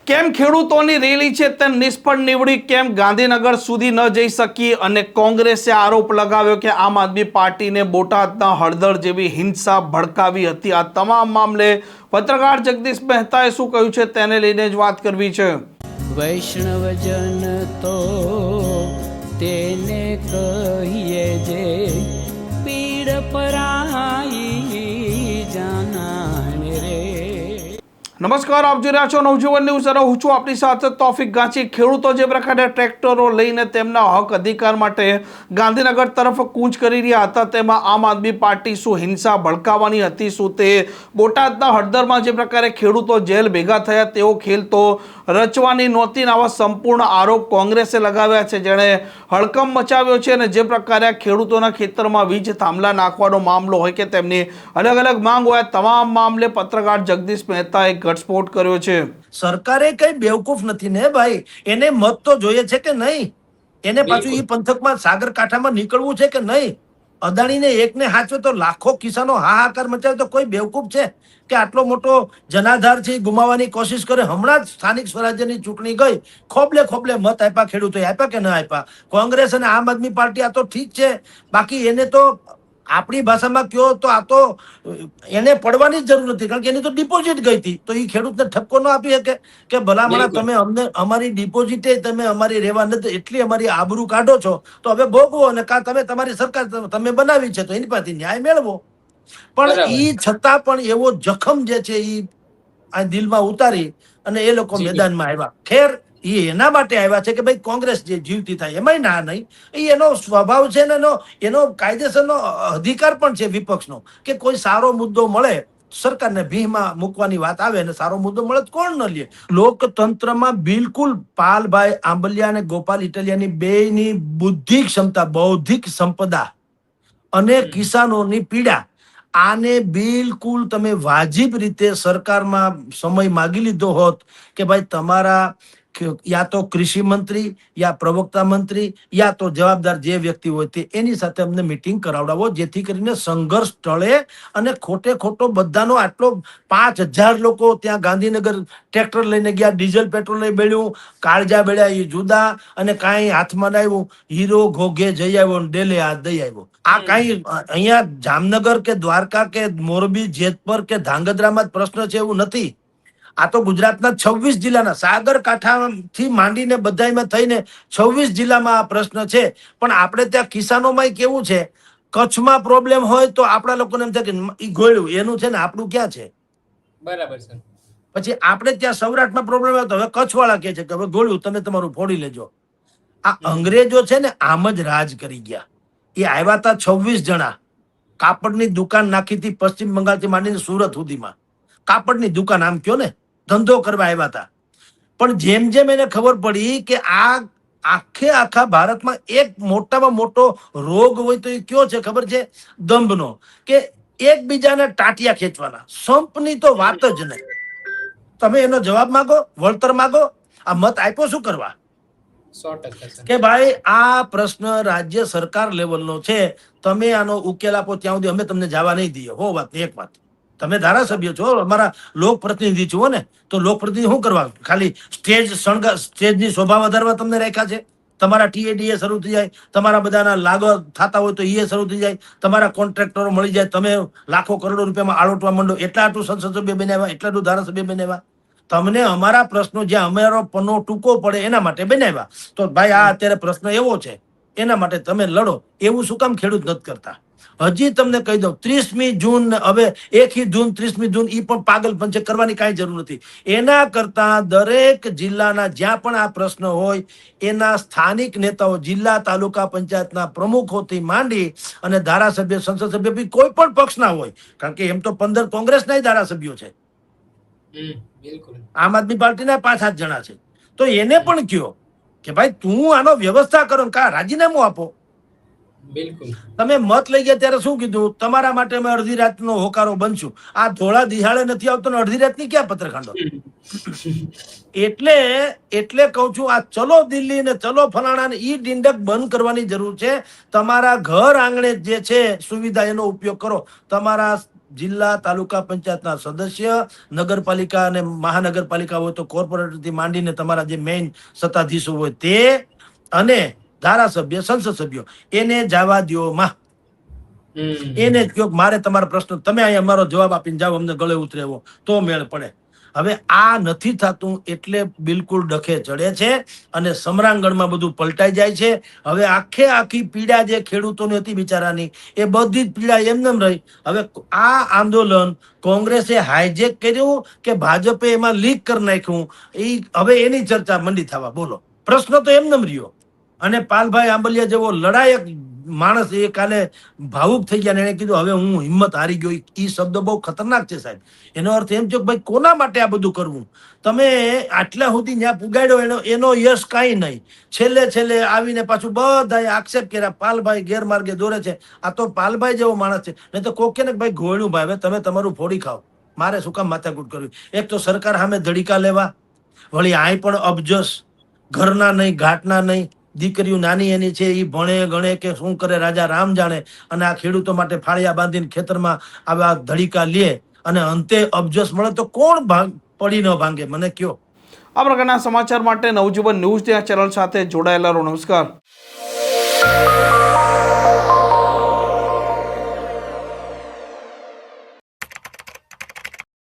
કેમ ખેડૂતોની રેલી છે તે નિષ્ફળ નીવડી, કેમ ગાંધીનગર સુધી ન જઈ શકી અને કોંગ્રેસે આરોપ લગાવ્યો કે આમ આદમી પાર્ટીને બોટાદના હળદર જેવી હિંસા ભડકાવી હતી। આ તમામ મામલે પત્રકાર જગદીશ મહેતાએ શું કહ્યું છે તેને લઈને જ વાત કરવી છે। વૈષ્ણવજન તો તેને કહીએ જે પીડ પરાઈ જાનાને રે। નમસ્કાર, આપ જોઈ રહ્યા છો નવજીવન ન્યૂઝ અને હું છું આપની સાથે તોફિક ગાંચી। ખેડૂતો જે પ્રકારે ટ્રેક્ટરો લઈને તેમના હક અધિકાર માટે ગાંધીનગર તરફ કૂચ કરી રહ્યા હતા, તેમાં આમ આદમી પાર્ટી શું હિંસા ભડકાવવાની હતી? શું તે બોટાદના હળદરમાં જે પ્રકારે ખેડૂતો જેલ ભેગા થયા તેવો ખેલ તો રચવાની નહોતી? આવા સંપૂર્ણ આરોપ કોંગ્રેસે લગાવ્યા છે, જેણે હડકંપ મચાવ્યો છે। અને જે પ્રકારે ખેડૂતોના ખેતરમાં વીજ થાંભલા નાખવાનો મામલો હોય કે તેમની અલગ અલગ માંગ હોય, તમામ મામલે પત્રકાર જગદીશ મહેતાએ ઘટસ્ફોટ કર્યો છે। સરકારે કઈ બેવકૂફ નથી ને ભાઈ, એને મત તો જોઈએ છે કે નહીં? એને પાછું ઈ પંથકમાં સાગરકાંઠામાં નીકળવું છે કે નહીં? અદાણીને એકને હાચવે તો લાખો કિસાનો હાહાકાર મચાવે તો કોઈ બેવકૂફ છે કે આટલો મોટો જનાધાર છે ગુમાવવાની કોશિશ કરે? હમણાં જ સ્થાનિક સ્વરાજ્યની ચૂંટણી ગઈ, ખોબલે ખોબલે મત આપ્યા ખેડૂતોએ, આપ્યા કે ન આપ્યા? કોંગ્રેસ અને આમ આદમી પાર્ટી આ તો ઠીક છે, બાકી એને તો આપણી ભાષામાં કયો તો આ તો એને પડવાની જ જરૂર નથી, કારણ કે એની તો ડિપોઝિટ ગઈ હતી, તો એ ખેડૂતને ઠપકો ન આપી શકે કે ભલામણા તમે અમને અમારી ડિપોઝિટે તમે અમારી રહેવા નથી, એટલી અમારી આબરૂ કાઢો છો તો હવે ભોગવો, અને કા તમે તમારી સરકાર તમે બનાવી છે તો એની પાસેથી ન્યાય મેળવો। પણ ઈ છતાં પણ એવો જખમ જે છે એ આ દિલમાં ઉતારી અને એ લોકો મેદાનમાં આવ્યા। ખેર એ એના માટે આવ્યા છે કે ભાઈ કોંગ્રેસ જે જીવતી થાય, એમાંય ના નહીં, એ એનો સ્વભાવ છે ને એનો કાયદેસરનો અધિકાર પણ છે વિપક્ષનો કે કોઈ સારો મુદ્દો મળે, સરકારને ભીહમાં મૂકવાની વાત આવે અને સારો મુદ્દો મળે તો કોણ ન લે? લોકતંત્રમાં બિલકુલ પાલભાઈ આંબલિયા અને ગોપાલ ઇટલિયાની બેયની બુદ્ધિ ક્ષમતા, બૌદ્ધિક સંપદા અને કિસાનોની પીડા, આને બિલકુલ તમે વાજિબ રીતે સરકારમાં સમય માગી લીધો હોત કે ભાઈ તમારા યા તો કૃષિ મંત્રી યા પ્રવક્તા મંત્રી યા તો જવાબદાર જે વ્યક્તિ હોય તે એની સાથે અમને મીટિંગ કરાવડાવો, જેથી કરીને સંઘર્ષ ટળે અને ખોટે ખોટો બધાનો આટલો 5000 લોકો ત્યાં ગાંધીનગર ટ્રેક્ટર લઈને ગયા, ડીઝલ પેટ્રોલ લઈ બેળ્યું, કાળજા બેળ્યા એ જુદા, અને કાંઈ હાથમાં ના આવ્યું, હીરો ઘોઘે જઈ આવ્યો ને ડેલે હાથ દઈ આવ્યો। આ કાંઈ અહીંયા જામનગર કે દ્વારકા કે મોરબી, જેતપુર કે ધાંગધ્રામાં જ પ્રશ્ન છે એવું નથી। આ તો ગુજરાતના 26 જિલ્લાના સાગરકાંઠાથી માંડીને બધામાં થઈને 26 જિલ્લામાં આ પ્રશ્ન છે। પણ આપણે ત્યાં કિસાનોમાં કેવું છે, કચ્છમાં પ્રોબ્લેમ હોય તો આપણા લોકોને એમ થાય કે ઈ ગોળ્યું એનું છે ને આપણું ક્યાં છે? બરાબર છે। પછી આપણે ત્યાં સૌરાષ્ટ્રમાં પ્રોબ્લેમ હોય તો હવે કચ્છવાળા કહે છે કે હવે ગોળ્યું તમે તમારું ફોડી લેજો। આ અંગ્રેજો છે ને આમ જ રાજ કરી ગયા। એ આવ્યા હતા 26 જણા, કાપડની દુકાન નાખી હતી પશ્ચિમ બંગાળથી માંડીને સુરત સુધીમાં, કાપડની દુકાન આમ કયો ને, ધંધો કરવા આવ્યા હતા। પણ જેમ જેમ એને ખબર પડી કે આ આખા ભારતમાં એક મોટામાં મોટો રોગ હોય તો એ કયો છે ખબર છે? દંભનો, કે એકબીજાને ટાટિયા ખેંચવાના, સંપની તો વાત જ નહીં। તમે એનો જવાબ માંગો, વળતર માંગો, આ મત આપ્યો શું કરવા? કે ભાઈ આ પ્રશ્ન રાજ્ય સરકાર લેવલનો છે, તમે આનો ઉકેલ આપો ત્યાં સુધી અમે તમને જવા નહીં દઈએ। હો વાત એક વાત, તમે ધારાસભ્ય છો, અમારા લોકપ્રતિનિધિ છો ને, તો લોકપ્રતિનિધિ શું કરવા? ખાલી સ્ટેજની શોભા વધારવા તમને રાખ્યા છે? તમારા ટીએડીએ શરૂ થઈ જાય, તમારા બધાના લાગો થતા હોય તો એ શરૂ થઈ જાય, તમારા કોન્ટ્રાક્ટરો મળી જાય, તમે લાખો કરોડો રૂપિયામાં આળોટવા માંડો, એટલા આટલું સંસદ સભ્ય બનાવ્યા, એટલા આટલું ધારાસભ્ય બનાવ્યા। તમને અમારા પ્રશ્નો જ્યાં અમારો પન્નો ટૂંકો પડે એના માટે બનાવ્યા, તો ભાઈ આ અત્યારે પ્રશ્ન એવો છે એના માટે તમે લડો। એવું શું કામ ખેડૂત નથી કરતા? હજી તમને કહી દઉં, 30મી જૂન હવે 1 જૂન 30મી જૂન એ પણ પાગલ પંચે કરવાની કાંઈ જરૂર નથી। એના કરતા દરેક જિલ્લાના જ્યાં પણ આ પ્રશ્ન હોય એના સ્થાનિક નેતાઓ, જિલ્લા તાલુકા પંચાયતના પ્રમુખોથી માંડી અને ધારાસભ્ય, સંસદ સભ્ય બી કોઈ પણ પક્ષના હોય, કારણ કે એમ તો 15 કોંગ્રેસના ધારાસભ્યો છે, આમ આદમી પાર્ટીના 5-7 જણા છે, તો એને પણ કયો કે ભાઈ તું આનો વ્યવસ્થા કરો, કા રાજીનામું આપો। બિલકુલ, તમે મત લઈ ગયા ત્યારે શું કીધું? તમારા માટે અમે અડધી રાતનો હોકારો બનશું। આ ધોળા દિહાળે નથી આવતો ને અડધી રાતની ક્યાં પત્રખાંડો? એટલે કહું છું, આ ચલો દિલ્હી ને ચલો ફલાણા ને ઈ ડિંડક બંધ કરવાની જરૂર છે। તમારા ઘર આંગણે જે છે સુવિધા એનો ઉપયોગ કરો। તમારા જિલ્લા તાલુકા પંચાયતના સદસ્ય, નગરપાલિકા અને મહાનગરપાલિકા હોય તો કોર્પોરેટરથી માંડીને તમારા જે મેઇન સત્તાધીશો હોય તે, અને ધારાસભ્ય, સંસદ સભ્યો, એને જવા દ્યો માં. એને જ કહો કે મારે તમારા પ્રશ્ન, તમે અહીંયા અમારો જવાબ આપીને જાઓ, અમને ગળે ઉતરે એવો તો મેળ પડે. હવે આ નથી થતું એટલે બિલકુલ ડખે ચડે છે અને સમરાંગણમાં બધું પલટાઈ જાય છે. હવે આખી પીડા જે ખેડૂતોની હતી બિચારાની, એ બધી જ પીડા એમને એમ રહી. હવે આ આંદોલન કોંગ્રેસે હાઈજેક કર્યું કે ભાજપે એમાં લીક કરી નાખ્યું, હવે એની ચર્ચા મંડી થવા. બોલો, પ્રશ્ન તો એમને એમ રહ્યો. અને પાલભાઈ આંબલિયા જેવો લડાયક માણસ એ કાલે ભાવુક થઈ ગયા ને એને કીધું હવે હું હિંમત હારી ગયો. એ શબ્દ બહુ ખતરનાક છે સાહેબ. એનો અર્થ એમ છે કે ભાઈ કોના માટે આ બધું કરવું? તમે આટલા સુધી જ્યાં પુગાડ્યો એનો યશ કાંઈ નહીં. છેલ્લે આવીને પાછું બધાએ આક્ષેપ કર્યા પાલભાઈ ગેરમાર્ગે દોરે છે. આ તો પાલભાઈ જેવો માણસ છે. નહીં તો કોકે ને ભાઈ ઘોયણું ભાઈ, હવે તમે તમારું ફોડી ખાઓ, મારે શું કામ માથાકૂટ કરવી? એક તો સરકાર સામે ધડીકા લેવા, વળી આય પણ અબજસ, ઘરના નહીં ઘાટના નહીં, દીકરીઓ નાની એની છે, એ ભણે ગણે કે શું કરે રાજા રામ જાણે. અને આ ખેડૂતો માટે ફાળિયા બાંધીને ખેતરમાં આવા ધડીકા લે અને અંતે અબજસ મળે તો કોણ પડી ન ભાંગે? મને કયો. આ પ્રકારના સમાચાર માટે નવજીવન ન્યૂઝ ચેનલ સાથે જોડાયેલા રહો. નમસ્કાર.